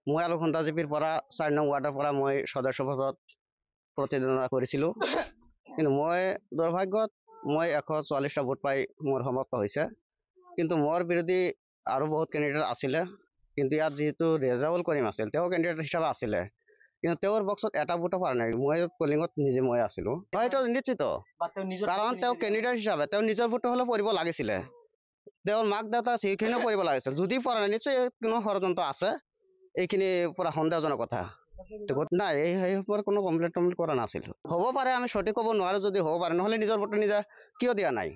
মই আলুখুণ্টা জিপিৰ পৰা 4 নং ৱাৰ্ডৰ পৰা মই সদস্য পদত প্ৰতিদ্বন্দ্বিতা কৰিছিলোঁ। কিন্তু মই দুৰ্ভাগ্যত মই 144টা ভোট পাই মোৰ সমাপ্ত হৈছে। কিন্তু মোৰ বিৰোধী আৰু বহুত কেণ্ডিডেট আছিলে। কিন্তু ইয়াত যেহেতু ৰেজাউল কৰিম আছিল, তেওঁ কেণ্ডিডেট হিচাপে আছিলে। কিন্তু তেওঁৰ বক্সত এটা ভোটো পৰা নাই। মই পলিঙত নিজে মই আছিলোঁ। হয়তো নিশ্চিত, কাৰণ তেওঁ কেণ্ডিডেট হিচাপে তেওঁ নিজৰ ভোটটো হ'লেও পৰিব লাগিছিলে। তেওঁৰ মাক দেউতা সেইখিনিও পৰিব লাগিছিল। যদি পৰা নাই, নিশ্চয় কোনো ষড়যন্ত্ৰ আছে। এইখিনি পুৰা সন্দেহজনক কথা। নাই, এই কোনো কমপ্লেইন কৰা নাছিল। হ'ব পাৰে, আমি সঠিক ক'ব নোৱাৰো। যদি হ'ব পাৰে, নহ'লে নিজৰ ভোটটো নিজে কিয় দিয়া নাই?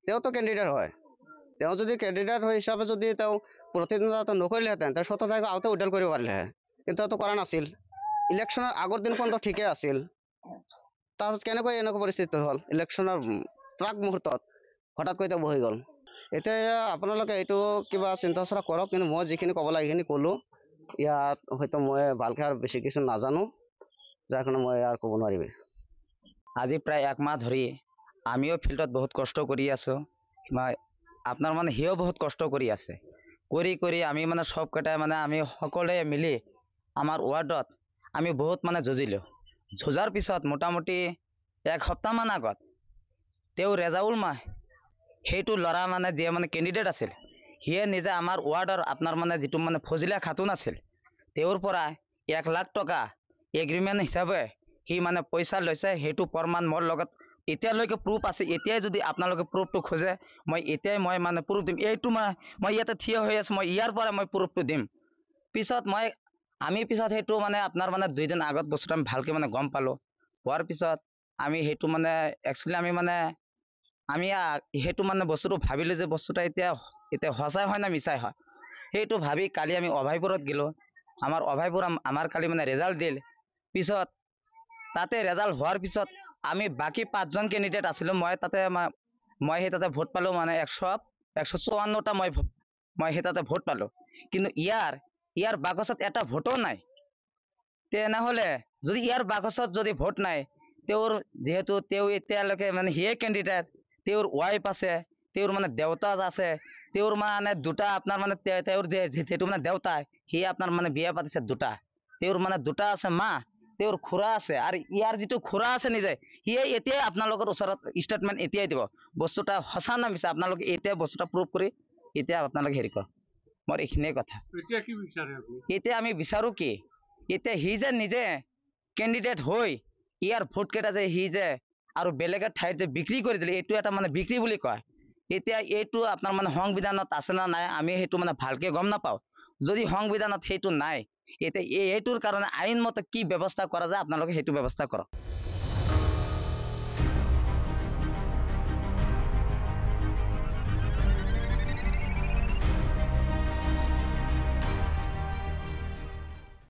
তেওঁতো কেণ্ডিডেট হয়। তেওঁ যদি কেণ্ডিডেট হিচাপে যদি তেওঁ প্ৰতিদ্বন্দ্বিতা নকৰিলেহেঁতেন, তেওঁ 17 তাৰিখে আগতে উদ্ধাৰ কৰিব পাৰিলেহে। কিন্তু তেওঁতো কৰা নাছিল। ইলেকশ্যনৰ আগৰ দিন পৰ্যন্ত ঠিকেই আছিল। তাৰপিছত কেনেকৈ এনেকুৱা পৰিস্থিতি হ'ল? ইলেকশ্যনৰ প্ৰাক মুহূৰ্তত হঠাৎকৈ তেওঁ বহি গ'ল। এতিয়া আপোনালোকে এইটো কিবা চিন্তা চৰ্চা কৰক। কিন্তু মই যিখিনি ক'ব লাগে সেইখিনি ক'লোঁ। ইয়াত হয়তো মই ভালকৈ আৰু বেছি কিছু নাজানো, যাৰ কাৰণে মই আৰু ক'ব নোৱাৰিম। আজি প্ৰায় 1 মাহ ধৰি আমিও ফিল্ডত বহুত কষ্ট কৰি আছোঁ। আপোনাৰ সিও বহুত কষ্ট কৰি আছে। কৰি আমি সবকেইটাই আমি সকলোৱে মিলি আমাৰ ৱাৰ্ডত আমি বহুত যুঁজিলোঁ। যুঁজাৰ পিছত মোটামুটি 1 সপ্তাহমান আগত তেওঁ ৰেজাউল সেইটো ল'ৰা যিয়ে কেণ্ডিডেট আছিল, সিয়ে নিজে আমাৰ ৱাৰ্ডৰ আপোনাৰ যিটো ফজিলা খাতুন আছিল, তেওঁৰ পৰা 1 লাখ টকা এগ্ৰিমেণ্ট হিচাপে সি পইচা লৈছে। সেইটো প্ৰমাণ মোৰ লগত এতিয়ালৈকে প্ৰুফ আছে। এতিয়াই যদি আপোনালোকে প্ৰুফটো খোজে, মই এতিয়াই মই প্ৰুফ দিম। এইটো মই ইয়াতে থিয় হৈ আছোঁ, মই ইয়াৰ পৰা মই প্ৰুফটো দিম। পিছত আমি সেইটো আপোনাৰ 2 দিন আগত বস্তুটো আমি ভালকৈ গম পালোঁ। হোৱাৰ পিছত আমি সেইটো একচুৱেলি আমি সেইটো বস্তুটো ভাবিলোঁ যে বস্তুটো এতিয়া সঁচাই হয় না মিছাই হয়। সেইটো ভাবি কালি আমি অভয়পুৰত গ'লোঁ। আমাৰ অভয়পুৰ আমাৰ কালি ৰেজাল্ট দিল। পিছত তাতে ৰেজাল্ট হোৱাৰ পিছত আমি বাকী 5জন কেণ্ডিডেট আছিলোঁ। মই সেই তাতে ভোট পালোঁ 154টা মই সেই তাতে ভোট পালোঁ। কিন্তু ইয়াৰ বাকচত এটা ভোটো নাই। তেনেহ'লে যদি ইয়াৰ বাকচত যদি ভোট নাই, তেওঁৰ যিহেতু তেওঁ এতিয়ালৈকে সিয়ে কেণ্ডিডেট, তেওঁৰ ৱাইফ আছে, তেওঁৰ দেউতা আছে, তেওঁৰ দুটা আপোনাৰ তেওঁৰ যিটো দেউতা, সি আপোনাৰ বিয়া পাতিছে 2টা। তেওঁৰ 2টা আছে মা, তেওঁৰ খুৰা আছে। আৰু ইয়াৰ যিটো খুৰা আছে নিজে, সিয়ে এতিয়াই আপোনালোকৰ ওচৰত ষ্টেটমেণ্ট এতিয়াই দিব। বস্তুটা সঁচা না মিছা আপোনালোকে এতিয়া বস্তুটা প্ৰুফ কৰি এতিয়া আপোনালোকে হেৰি কৰক। মোৰ এইখিনিয়ে কথা। এতিয়া আমি বিচাৰোঁ কি, এতিয়া সি যে নিজে কেণ্ডিডেট হৈ ইয়াৰ ভোটকেইটা যে সি যে আৰু বেলেগৰ ঠাইত যে বিক্ৰী কৰি দিলে, এইটো এটা বিক্ৰী বুলি কয়। এতিয়া এইটো আপোনাৰ সংবিধানত আছে না নাই, আমি সেইটো ভালকৈ গম নাপাওঁ। যদি সংবিধানত সেইটো নাই, এতিয়া এইটোৰ কাৰণে আইনমতে কি ব্যৱস্থা কৰা যায় আপোনালোকে সেইটো ব্যৱস্থা কৰক।